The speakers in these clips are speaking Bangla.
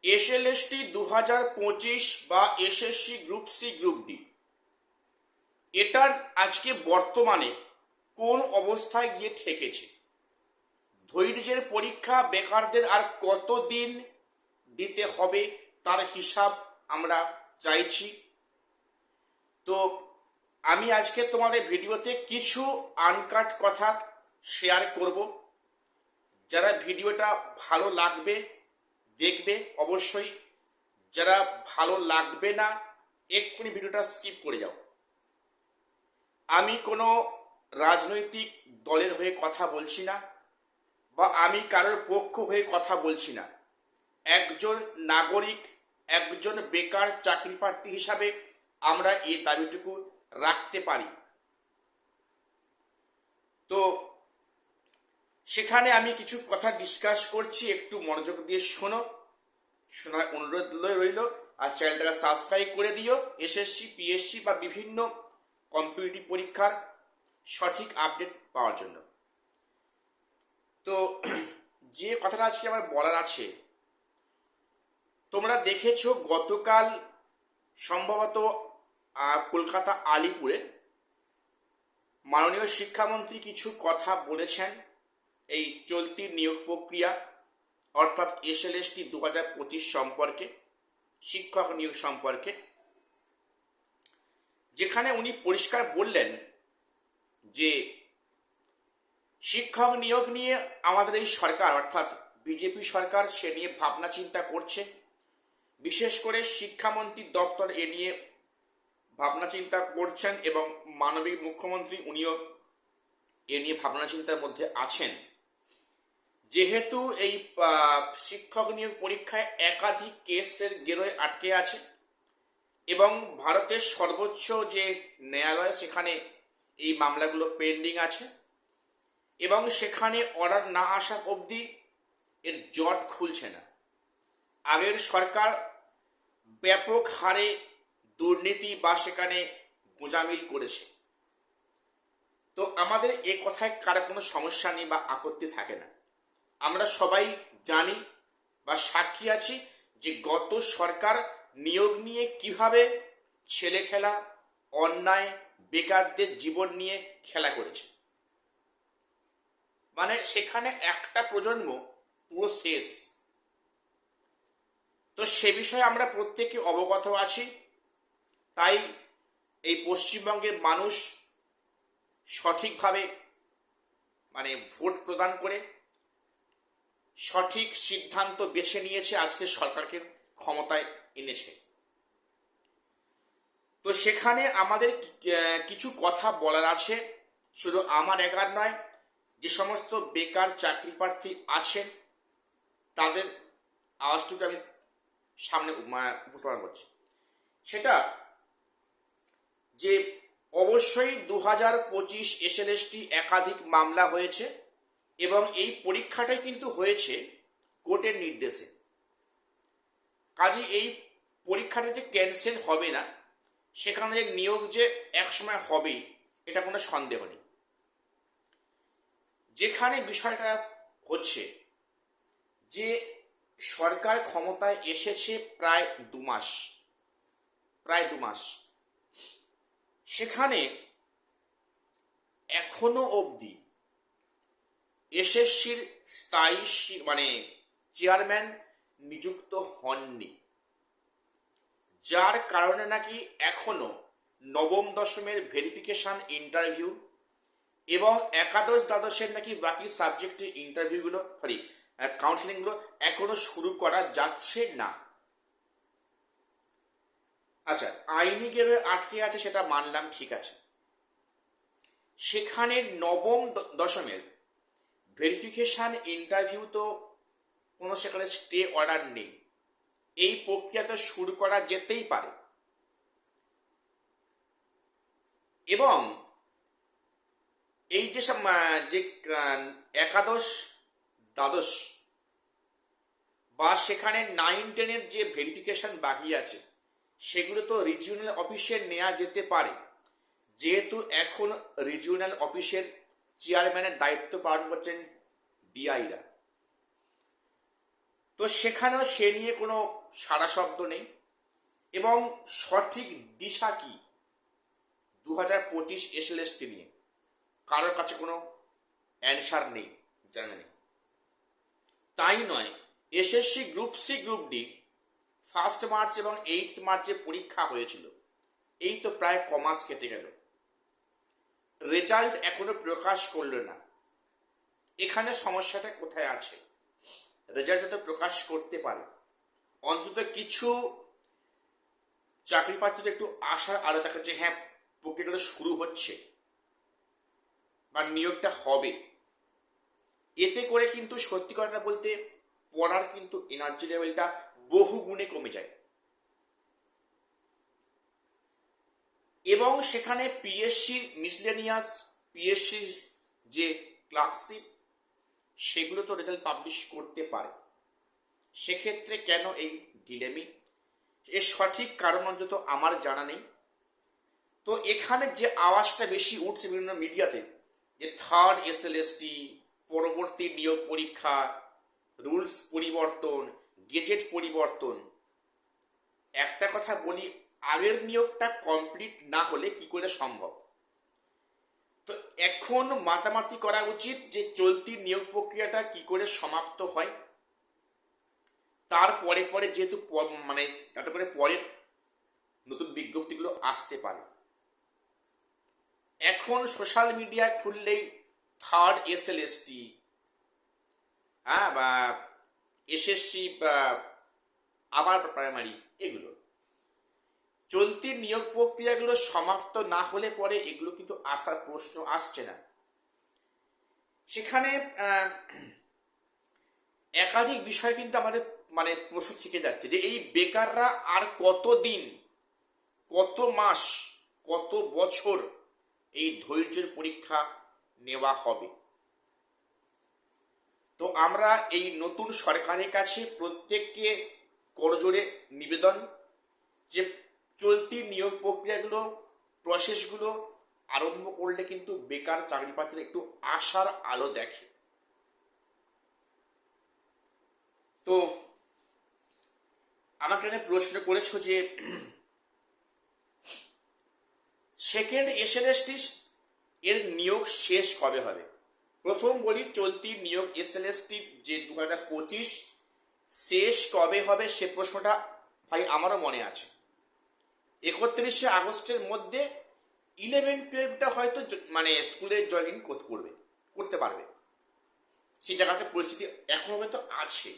এসএলএসটি 2025 বা SSC group C group D এটার আজকে বর্তমানে কোন অবস্থায় গিয়ে ঠেকেছে? ধৈর্যের পরীক্ষা বেকারদের আর কতদিন দিতে হবে তার হিসাব আমরা চাইছি। তো আমি আজকে তোমাদের ভিডিওতে কিছু আনকাট কথা শেয়ার করব। যারা ভিডিওটা ভালো লাগবে দেখবে অবশ্যই, যারা ভালো লাগবে না এক্ষুনি ভিডিওটা স্কিপ করে যাও। আমি কোনো রাজনৈতিক দলের হয়ে কথা বলছি না বা আমি কারোর পক্ষ হয়ে কথা বলছি না। একজন নাগরিক, একজন বেকার চাকরি প্রার্থী হিসাবে আমরা এই দাবিটুকু রাখতে পারি। তো সেখানে আমি কিছু কথা ডিসকাস করছি, একটু মনোযোগ দিয়ে শোনার অনুরোধ রইল। আর চ্যানেলটাকে সাবস্ক্রাইব করে দিও এসএসসি, পিএসসি বা বিভিন্ন কম্পিটিটিভ পরীক্ষার সঠিক আপডেট পাওয়ার জন্য। তো যে কথাটা আজকে আমার বলার আছে, তোমরা দেখেছো গতকাল সম্ভবত কলকাতা আলিপুরে মাননীয় শিক্ষামন্ত্রী কিছু কথা বলেছেন এই চলতি নিয়োগ প্রক্রিয়া অর্থাৎ এসএলএসটি 2025 সম্পর্কে, শিক্ষক নিয়োগ সম্পর্কে, যেখানে উনি পরিষ্কার বললেন যে শিক্ষক নিয়োগ নিয়ে আমাদের এই সরকার অর্থাৎ বিজেপি সরকার সে নিয়ে ভাবনা চিন্তা করছে। বিশেষ করে শিক্ষামন্ত্রীর দপ্তর এ নিয়ে ভাবনা চিন্তা করছেন এবং মাননীয় মুখ্যমন্ত্রী উনিও এ নিয়ে ভাবনা চিন্তার মধ্যে আছেন। যেহেতু এই শিক্ষক নিয়োগ পরীক্ষায় একাধিক কেসের গেরোয় আটকে আছে এবং ভারতের সর্বোচ্চ যে ন্যায়ালয় সেখানে এই মামলাগুলো পেন্ডিং আছে এবং সেখানে অর্ডার না আসা অবধি এর জট খুলছে না। আগের সরকার ব্যাপক হারে দুর্নীতি বা সেখানে গোঁজামিল করেছে। তো আমাদের এ কথায় কারো কোনো সমস্যা নেই বা আপত্তি থাকে না। আমরা সবাই জানি বা সাক্ষী আছি যে গত সরকার নিয়োগ নিয়ে কিভাবে ছেলে খেলা, অন্যায়, বেকারদের জীবন নিয়ে খেলা করেছে। মানে সেখানে একটা প্রজন্ম পুরো শেষ। তো সে বিষয়ে আমরা প্রত্যেকে অবগত আছি। তাই এই পশ্চিমবঙ্গের মানুষ সঠিকভাবে ভোট প্রদান করে সঠিক সিদ্ধান্ত বেছে নিয়েছে, আজকে সরকারকে ক্ষমতায় এনেছে। তো সেখানে আমাদের কিছু কথা বলার আছে, শুধু আমার একার নয়, যে সমস্ত বেকার চাকরি প্রার্থী আছেন তাদের আওয়াজটুকু আমি সামনে উপস্থাপন করছি। সেটা যে অবশ্যই 2025 এসএলএসটি একাধিক মামলা হয়েছে এবং এই পরীক্ষাটাই কিন্তু হয়েছে কোর্টের নির্দেশে। কাজে এই পরীক্ষাটা যে ক্যান্সেল হবে না, সেখানে নিয়োগ যে একসময় হবেই এটা কোনো সন্দেহ নেই। যেখানে বিষয়টা হচ্ছে যে সরকার ক্ষমতায় এসেছে প্রায় 2 মাস, সেখানে এখনো অবধি এসএসসির স্থায়ী চেয়ারম্যান নিযুক্ত হননি, যার কারণে নাকি এখনো নবম দশমের ভেরিফিকেশন ইন্টারভিউ এবং একাদশ দ্বাদশের নাকি বাকি সাবজেক্টের ইন্টারভিউগুলো কাউন্সিলিংগুলো এখনো শুরু করা যাচ্ছে না। আচ্ছা, আইনি গেলে আটকে আছে সেটা মানলাম, ঠিক আছে। সেখানে নবম দশমের ভেরিফিকেশন ইন্টারভিউ তো কোনো সেখানে স্টে অর্ডার নেই, এই প্রক্রিয়াতে শুরু করা যেতেই পারে। এবং এই যে একাদশ দ্বাদশ বা সেখানে 9-10-এর যে ভেরিফিকেশন বাকি আছে সেগুলো তো রিজিওনাল অফিসে নেওয়া যেতে পারে, যেহেতু এখন রিজিওনাল অফিসের চেয়ারম্যানের দায়িত্ব পালন করছেন ডিআইরা। তো সেখানেও সে নিয়ে কোনো সাড়া শব্দ নেই এবং সঠিক দিশা কি 2025 এসএলএসটি নিয়ে কারোর কাছে কোনো অ্যান্সার নেই, জানা নেই। তাই নয়, SSC group C group D 1 March এবং 8 মার্চে পরীক্ষা হয়েছিল, এই তো প্রায় কমাস কেটে গেল, রেজাল্ট এখনো প্রকাশ করল না। এখানে সমস্যাটা কোথায় আছে? রেজাল্ট তো প্রকাশ করতে পারে, অন্তত কিছু চাকরি প্রার্থীদের একটু আশার আলো থাকে যে হ্যাঁ প্রক্রিয়াটা শুরু হচ্ছে বা নিয়োগটা হবে। এতে করে কিন্তু সত্যি কথা বলতে পড়ার কিন্তু এনার্জি লেভেলটা বহু গুণে কমে যায় এবং সেখানে পিএসসি মিসলেনিয়াস, পিএসসি যে ক্লার্কশিপ, সেগুলো তো রেজাল্ট পাবলিশ করতে পারে। সেক্ষেত্রে কেন এই ডিলেমি? এর সঠিক কারণ অন্তত আমার জানা নেই। তো এখানে যে আওয়াজটা বেশি উঠছে বিভিন্ন মিডিয়াতে যে থার্ড এসএলএসটি, পরবর্তী নিয়োগ পরীক্ষা, রুলস পরিবর্তন, গেজেট পরিবর্তন, একটা কথা বলি, আগের নিয়োগটা কমপ্লিট না হলে কি করে সম্ভব? তো এখন মাতামাতি করা উচিত যে চলতি নিয়োগ প্রক্রিয়াটা কি করে সমাপ্ত হয়, তারপরে পরে যেহেতু মানে যাতে করে পরের নতুন বিজ্ঞপ্তিগুলো আসতে পারে। এখন সোশ্যাল মিডিয়া খুললেই থার্ড এসএলএসটি, হ্যাঁ, বা এসএসসি বা আবার প্রাইমারি, এগুলো চলতি নিয়োগ প্রক্রিয়াগুলো সমাপ্ত না হলে পরে এগুলো কিন্তু আসার প্রশ্ন আসছে না। সেখানে একাধিক বিষয় কিন্তু আমাদের মানে প্রশ্ন থেকে যাচ্ছে যে এই বেকাররা আর কতদিন, কত মাস, কত বছর এই ধৈর্যের পরীক্ষা নেওয়া হবে? তো আমরা এই নতুন সরকারের কাছে প্রত্যেককে করজোড়ে নিবেদন যে চলতি নিয়োগ প্রক্রিয়াগুলো, প্রসেসগুলো আরম্ভ করলে কিন্তু বেকার চাকরি প্রার্থীরা একটু আশার আলো দেখে। তো আমাকে এখানে প্রশ্ন করেছো যে সেকেন্ড এসএলএসটি এর নিয়োগ শেষ কবে হবে? প্রথম বলি, চলতি নিয়োগ এসএলএসটি যে 2025 শেষ কবে হবে সে প্রশ্নটা ভাই আমারও মনে আছে। 31শে আগস্টের মধ্যে 11-12টা হয়তো মানে স্কুলে জয়েন করতে পারবে, সেই জায়গাতে পরিস্থিতি এখনো পর্যন্ত আছে।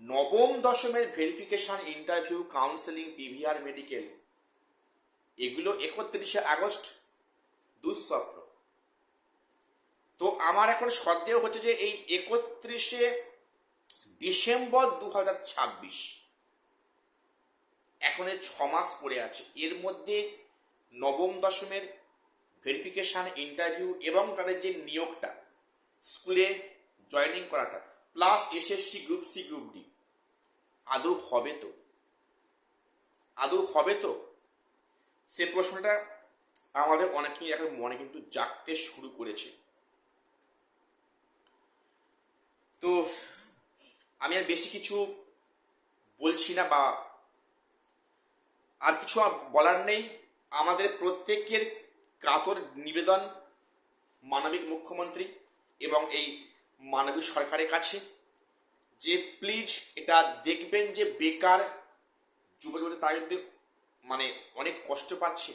নবম দশমের verification, interview, counselling, PVR, medical, এগুলো 31শে আগস্ট দুঃস্বপ্ন। তো আমার এখন সন্দেহ হচ্ছে যে এই 31শে ডিসেম্বর 2026, এখন 6 মাস পড়ে আছে, এর মধ্যে নবম দশমের ভেরিফিকেশন, ইন্টারভিউ এবং তাদের যে নিয়োগটা, স্কুলে জয়েনিং করাটা, plus SSC group C group D আদৌ হবে তো? আদৌ হবে তো? সে প্রশ্নটা আমাদের অনেকেই এখন মনে কিন্তু জাগতে শুরু করেছে। তো আমি আর বেশি কিছু বলছি না বা আর কিছু বলার নেই। আমাদের প্রত্যেকের কাতর নিবেদন মানবিক মুখ্যমন্ত্রী এবং এই মানবিক সরকারের কাছে যে প্লিজ এটা দেখবেন যে বেকার যুবক তারা কিন্তু মানে অনেক কষ্ট পাচ্ছে,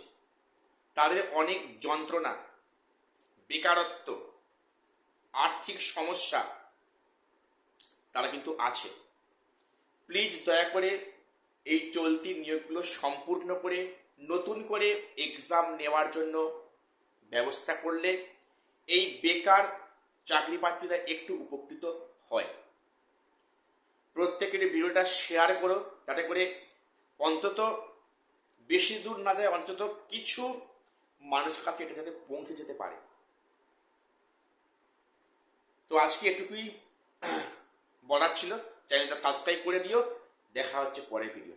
তাদের অনেক যন্ত্রণা, বেকারত্ব, আর্থিক সমস্যা তারা কিন্তু আছে। প্লিজ দয়া করে এই চলতি নিয়োগগুলো সম্পূর্ণ করে নতুন করে এক্সাম নেওয়ার জন্য ব্যবস্থা করলে এই বেকার চাকরি প্রার্থীরা একটু উপকৃত হয়। প্রত্যেকের ভিডিওটা শেয়ার করো যাতে করে অন্তত বেশি দূর না যায়, অন্তত কিছু মানুষের কাছে এটা যাতে পৌঁছে যেতে পারে। তো আজকে এটুকুই বলার ছিল। চ্যানেলটা সাবস্ক্রাইব করে দিও। দেখা হচ্ছে পরের ভিডিও।